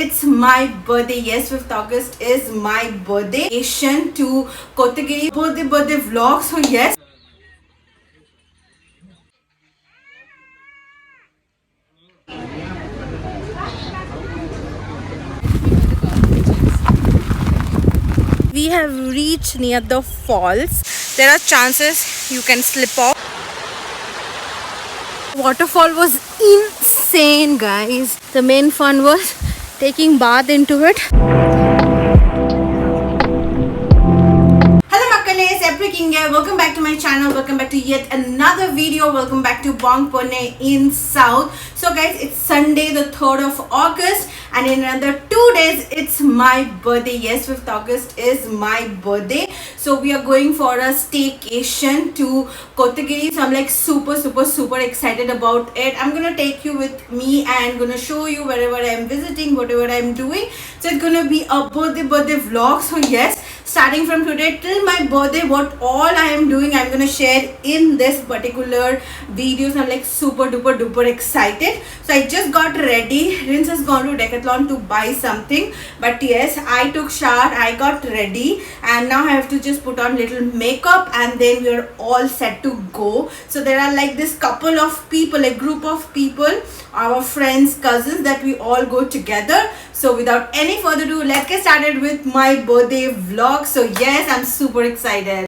It's my birthday. Yes, 5th August is my birthday. Asian to Kotagiri birthday vlog. So yes, we have reached near the falls. There are chances you can slip off. Waterfall was insane, guys. The main fun was taking bath into it. Hello Makkale, Sepri King here. Welcome back to my channel. Welcome back to yet another video. Welcome back to Bong Pune in South. So guys, it's Sunday the 3rd of August and in another 2 days it's my birthday. Yes, 5th August is my birthday. So we are going for a staycation to Kotagiri. So I'm like super excited about it. I'm gonna take you with me and gonna show you wherever I'm visiting, whatever I'm doing. So it's gonna be a birthday vlog. So yes, starting from today till my birthday, what all I am doing, I'm gonna share in this particular video. So I'm like super duper excited. So I just got ready. Rins has gone to Decathlon to buy something, but yes, I took shower, I got ready, and now I have to just put on little makeup and then we are all set to go. So there are like this couple of people, a group of people, our friends, cousins, that we all go together. So without any further ado, let's get started with my birthday vlog. So yes, I'm super excited.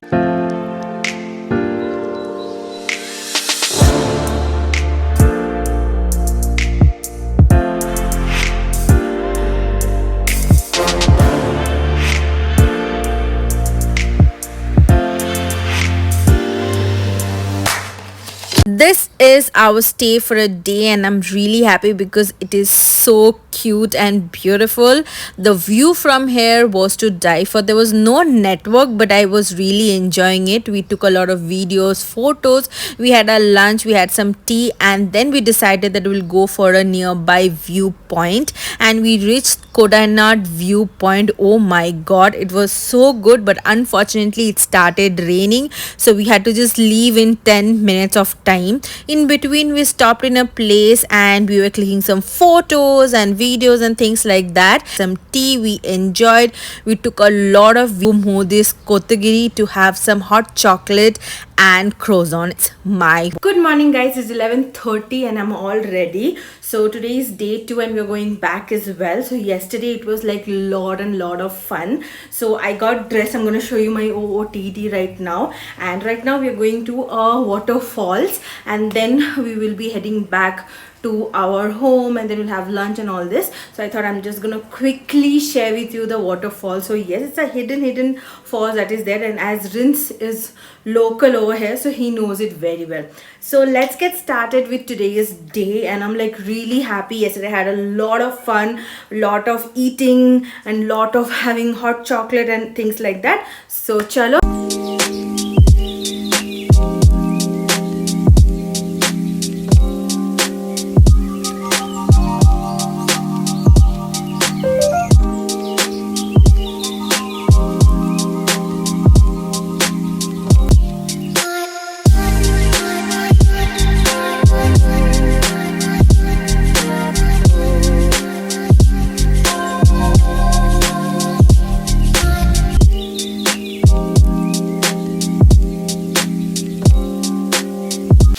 This is our stay for a day and I'm really happy because it is so cute and beautiful. The view from here was to die for. There was no network, but I was really enjoying it. We took a lot of videos, photos, we had our lunch, we had some tea, and then we decided that we'll go for a nearby viewpoint, and we reached Kodainad viewpoint. Oh my god, it was so good, but unfortunately it started raining, so we had to just leave in 10 minutes of time. In between we stopped in a place and we were clicking some photos and videos and things like that. Some tea we enjoyed. We took a lot of Modis Kotagiri to have some hot chocolate and croissants. My good morning guys, it's 11:30 and I'm all ready. So today is day 2 and we're going back as well. So yesterday it was like lot of fun. So I got dressed. I'm gonna show you my OOTD right now, and right now we're going to a waterfalls and then we will be heading back to our home and then we'll have lunch and all this. So I thought I'm just gonna quickly share with you the waterfall. So yes, it's a hidden falls that is there, and as Rins is local over here, so he knows it very well. So let's get started with today's day, and I'm like really happy. Yesterday I had a lot of fun, lot of eating and lot of having hot chocolate and things like that. So chalo.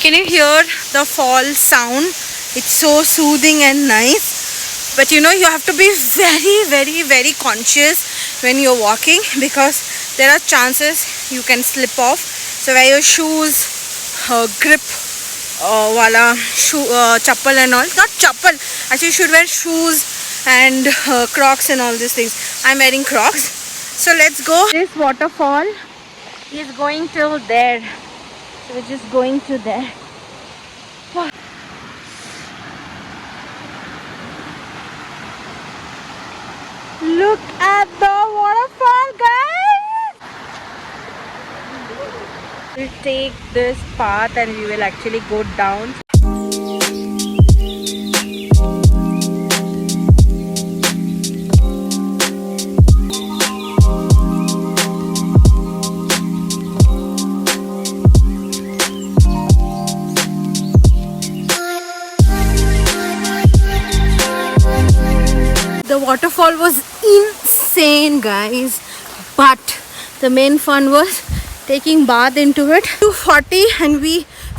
Can you hear the fall sound? It's so soothing and nice. But you know, you have to be very conscious when you're walking because there are chances you can slip off. So wear your shoes, grip, wala shoe, chappal and all. Not chappal. Actually, you should wear shoes and Crocs and all these things. I'm wearing Crocs. So let's go. This waterfall is going till there. So we're just going to there. Look at the waterfall, guys! We'll take this path and we will actually go down. waterfall was insane, guys, but the main fun was taking bath into it. 2:40 and we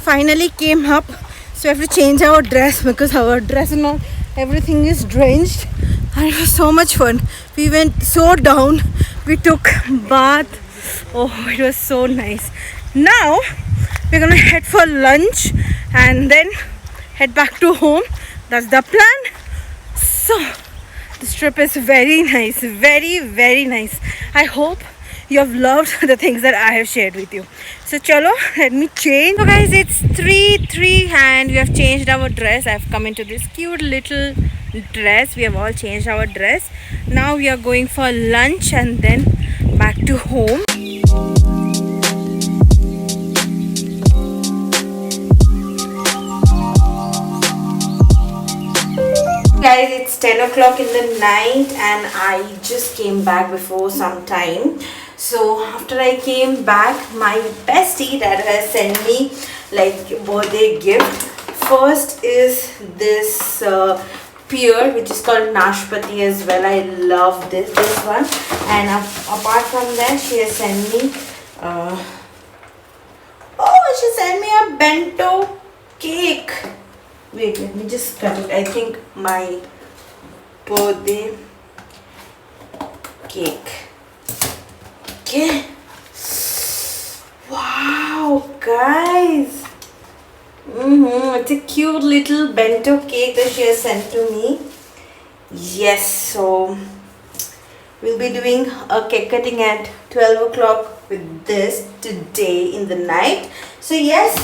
finally came up, so we have to change our dress because our dress and all, everything is drenched, and it was so much fun. We went so down, we took bath. Oh, it was so nice. Now we're gonna head for lunch and then head back to home. That's the plan. So this trip is very nice, very nice. I hope you have loved the things that I have shared with you. So chalo, let me change. So guys, it's 3:03 and we have changed our dress. I've come into this cute little dress. We have all changed our dress. Now we are going for lunch and then back to home. Guys, it's 10 o'clock in the night and I just came back before some time. So after I came back, my bestie that has sent me like birthday gift. First is this pear, which is called Nashpati as well. I love this one. And apart from that, she has sent me she sent me a bento cake. Wait, let me just cut it. I think my birthday cake. Okay. Wow, guys. It's a cute little bento cake that she has sent to me. Yes, so we'll be doing a cake cutting at 12 o'clock with this today in the night. So yes,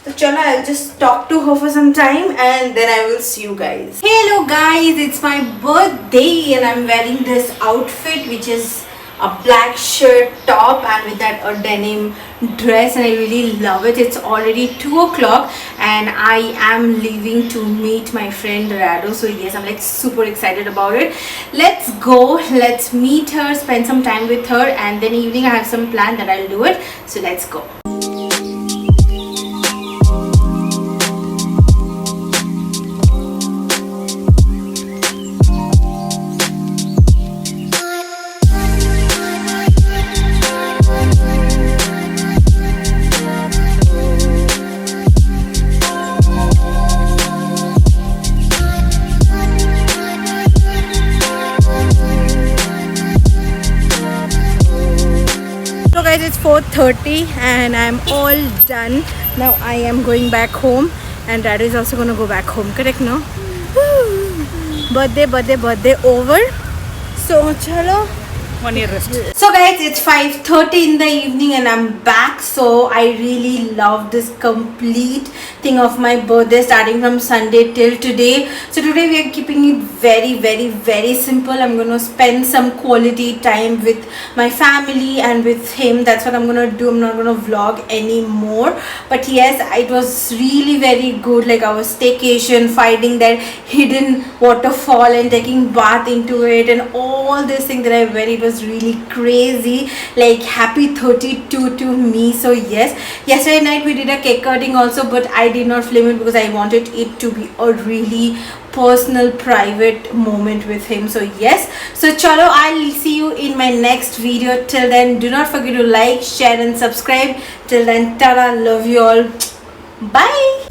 so chalo, I'll just talk to her for some time and then I will see you guys. Hello guys, it's my birthday and I'm wearing this outfit which is a black shirt top and with that a denim dress, and I really love it. It's already 2 o'clock and I am leaving to meet my friend Rado. So yes, I'm like super excited about it. Let's go, let's meet her, spend some time with her, and then evening I have some plan that I'll do it. So let's go. Guys, it's 4:30 and I'm all done. Now I am going back home and Dad is also gonna go back home, correct? No? Birthday over. So chalo, 1 year rest. So guys, it's 5:30 in the evening and I'm back. So I really love this complete thing of my birthday, starting from Sunday till today. So today we are keeping it very simple. I'm gonna spend some quality time with my family and with him. That's what I'm gonna do. I'm not gonna vlog anymore. But yes, it was really very good. Like our staycation, finding that hidden waterfall and taking bath into it and all this thing that I went, it was really crazy. Like happy 32 to me. So yes, yesterday night we did a cake cutting also, but I did not film it because I wanted it to be a really personal private moment with him. So yes, so chalo, I'll see you in my next video. Till then, do not forget to like, share and subscribe. Till then, tada, love you all, bye.